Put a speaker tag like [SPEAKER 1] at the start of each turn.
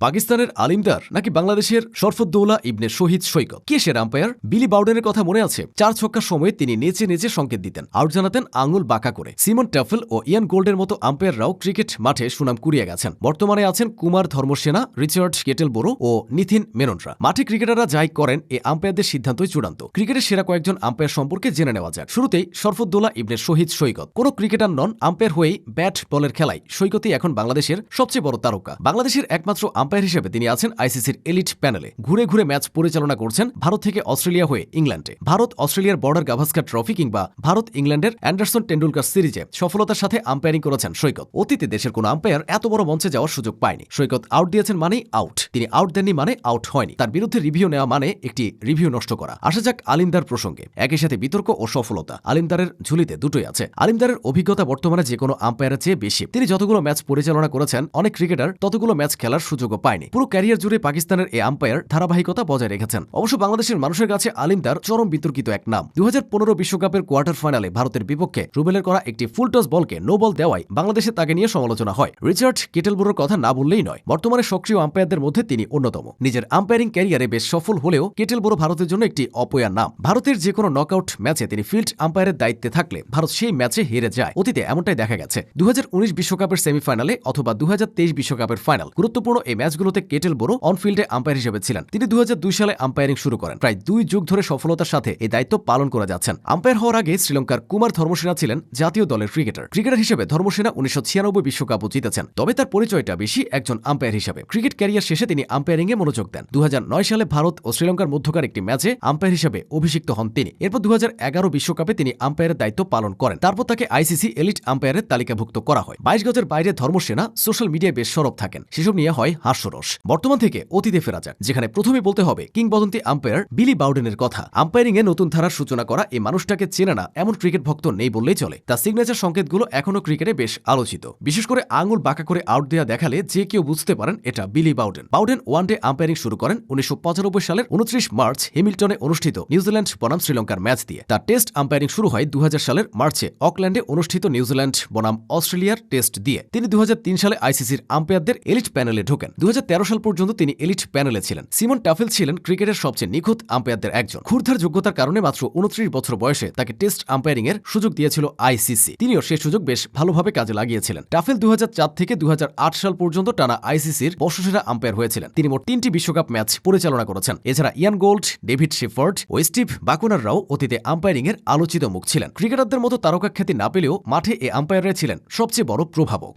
[SPEAKER 1] পাকিস্তানের আলিমদার নাকি বাংলাদেশের শরফুদ্দৌলা ইবনে শহীদ সৈকত? কে সেরা আম্পায়ার? বিলি বাউডেনের কথা মনে আছে? 4 ছক্কার সময় তিনি নেচে নেচে সংকেত দিতেন, আউট জানাতেন আঙুল বাঁকা করে। সিমন টাফেল ও ইয়ান গোল্ডের মতো আম্পায়াররাও ক্রিকেট মাঠে সুনাম কুড়িয়ে গেছেন। বর্তমানে আছেন কুমার ধর্মসেনা, রিচার্ড কেটেলবোরো ও নিথিন মেননরা। মাঠে ক্রিকেটাররা যাই করেন, এ আম্পায়ারদের সিদ্ধান্তই চূড়ান্ত। ক্রিকেটের সেরা কয়েকজন আম্পায়ার সম্পর্কে জেনে নেওয়া যাক। শুরুতেই শরফুদ্দৌলা ইবনে শহীদ সৈকত। কোনো ক্রিকেটার নন, আম্পায়ার হয়েই ব্যাট বলের খেলায় সৈকতই এখন বাংলাদেশের সবচেয়ে বড় তারকা। বাংলাদেশের একমাত্র আম্পায়ার হিসেবে তিনি আছেন আইসিসির এলিট প্যানেলে। ঘুরে ঘুরে ম্যাচ পরিচালনা করছেন ভারত থেকে অস্ট্রেলিয়া হয়ে ইংল্যান্ডে। ভারত অস্ট্রেলিয়ার বর্ডার গাভাস্কার ট্রফি কিংবা ভারত ইংল্যান্ডের অ্যান্ডারসন টেন্ডুলকার সিরিজে সফলতার সাথে আম্পায়ারিং করেছেন সৈকত। অতীতে দেশের কোনো আম্পায়ার এত বড় মঞ্চে যাওয়ার সুযোগ পায়নি। সৈকত আউট দিয়েছেন মানেই আউট, তিনি আউট দেননি মানে আউট হয়নি। তার বিরুদ্ধে রিভিউ নেওয়া মানে একটি রিভিউ নষ্ট করা। আসা যাক আলিমদার প্রসঙ্গে। একই সাথে বিতর্ক ও সফলতা। আলিমদারের ঝুলিতে দুটোই আছে। আলিমদারের অভিজ্ঞতা বর্তমানে যে কোনো আম্পায়ারের চেয়ে বেশি। তিনি যতগুলো ম্যাচ পরিচালনা করেছেন, অনেক ক্রিকেটার ততগুলো ম্যাচ খেলার সুযোগও পায়নি। পুরো ক্যারিয়ার জুড়ে পাকিস্তানের এই আম্পায়ার ধারাবাহিকতা বজায় রেখেছেন। অবশ্য বাংলাদেশের মানুষের কাছে আলিমদার চরম বিতর্কিত এক নাম। 2015 বিশ্বকাপের কোয়ার্টার ফাইনালে ভারতের বিপক্ষে রুবেলের করা একটি ফুল টস বলকে নো বল দেওয়ায় বাংলাদেশে তাকে নিয়ে সমালোচনা হয়। রিচার্ড কেটেলবোরোর কথা না বললেই নয়। বর্তমানে সক্রিয় আম্পায়ারদের মধ্যে তিনি অন্যতম। নিজের আম্পায়ারিং ক্যারিয়ারে বেশ সফল হলেও কেটেলবোরো ভারতের জন্য একটি অপয়া নাম। ভারতের যে কোনো নকআউট ম্যাচে তিনি ফিল্ড আম্পায়ারের দায়িত্বে থাকলে ভারত সেই ম্যাচে হেরে যায়। অতীতে এমনটাই দেখা গেছে। 2019 বিশ্বকাপের সেমিফাইনালে অথবা 2023 বিশ্বকাপের ফাইনাল, গুরুত্বপূর্ণ এই ম্যাচগুলোতে কেটেলবোরো অনফিল্ডে আম্পায়ার হিসেবে ছিলেন। তিনি 2002 সালে আম্পায়ারিং শুরু করেন। প্রায় 2 যুগ ধরে সফলতার সাথে এই দায়িত্ব পালন করে যাচ্ছেন। আম্পায়ার হওয়ার আগে শ্রীলঙ্কার কুমার ধর্মসেনা ছিলেন জাতীয় দলের ক্রিকেটার হিসেবে ধর্মসেনা 1996 বিশ্বকাপও জিতেছেন। তবে তার পরিচয়টা বেশি একজন আম্পায়ার হিসেবে। ক্রিকেট ক্যারিয়ার শেষে তিনি আম্পায়ারিং এ মনোযোগ দেন। 2009 সালে ভারত ও শ্রীলঙ্কার মধ্যকার একটি ম্যাচে আম্পায়ার হিসেবে অভিষিক্ত হন তিনি। এরপর 2011 বিশ্বকাপে তিনি আম্পায়ারের দায়িত্ব পালন করেন। তারপর তাকে আইসিসি এলিট আম্পায়ারের তালিকাভুক্ত করা হয়। 22 গজের বাইরে ধর্মসেনা সোশ্যাল মিডিয়ায় বেশ সরব থাকেন। সেসব নিয়ে হয় হাস্যরস। বর্তমান থেকে অতীতে ফেরা যাক, যেখানে প্রথমে বলতে হবে কিংবদন্তি আম্পায়ার বিলি বাউডেনের কথা। আম্পায়ারিং এ নতুন ধারার সূচনা করা এই মানুষটাকে চেনে না এমন ক্রিকেট ভক্ত নেই বললেই চলে। তার সিগনেচার সংকেতগুলো এখনো ক্রিকেটে বেশ আলোচিত। বিশেষ করে আঙুল বাঁকা করে আউট দেয়া দেখালে যে কেউ বুঝতে পারেন এটা বিলি বাউডেন ওয়ানডে আম্পায়ারিং শুরু করেন 1995 সালের 29 মার্চ হেমিল্টনে অনুষ্ঠিত নিউজিল্যান্ড বনাম শ্রীলঙ্কার ম্যাচ দিয়ে। তার টেস্ট আম্পায়ারিং শুরু হয় 2000 সালের মার্চে অকল্যান্ডে অনুষ্ঠিত নিউজিল্যান্ড বনাম অস্ট্রেলিয়ার টেস্ট দিয়ে। তিনি 2003 সালে আইসিসির আম্পায়ারদের এলিট প্যানেলে ঢোকেন। 2013 সাল পর্যন্ত তিনি এলিট প্যানেলে ছিলেন। সিমন টাফেল ছিলেন ক্রিকেটের সবচেয়ে নিখুঁত আম্পায়ারদের একজন। ক্ষুরধার যোগ্যতার কারণে মাত্র 29 বছর বয়সে তাকে টেস্ট আম্পায়ারিং এর সুযোগ দিয়েছিল আইসিসি। তিনিও সেই সুযোগ বেশ ভালোভাবে কাজে লাগিয়েছিলেন। টাফেল 2004 থেকে 2008 সাল পর্যন্ত টানা আইসিসির বর্ষসেরা আম্পায়ার হয়েছিলেন। তিনি মোট 3টি বিশ্বকাপ ম্যাচ পরিচালনা করেছেন। এছাড়া ইয়ান গোল্ড, ডেভিড শেফার্ড ও স্টিভ বাকুনাররাও অতীতে আম্পায়ারিং এর আলোচিত মুখ ছিলেন। ক্রিকেটারদের মতো তারকা খ্যাতি না পেলেও মাঠে এ আম্পায়াররা ছিলেন সবচেয়ে বড় প্রভাবক।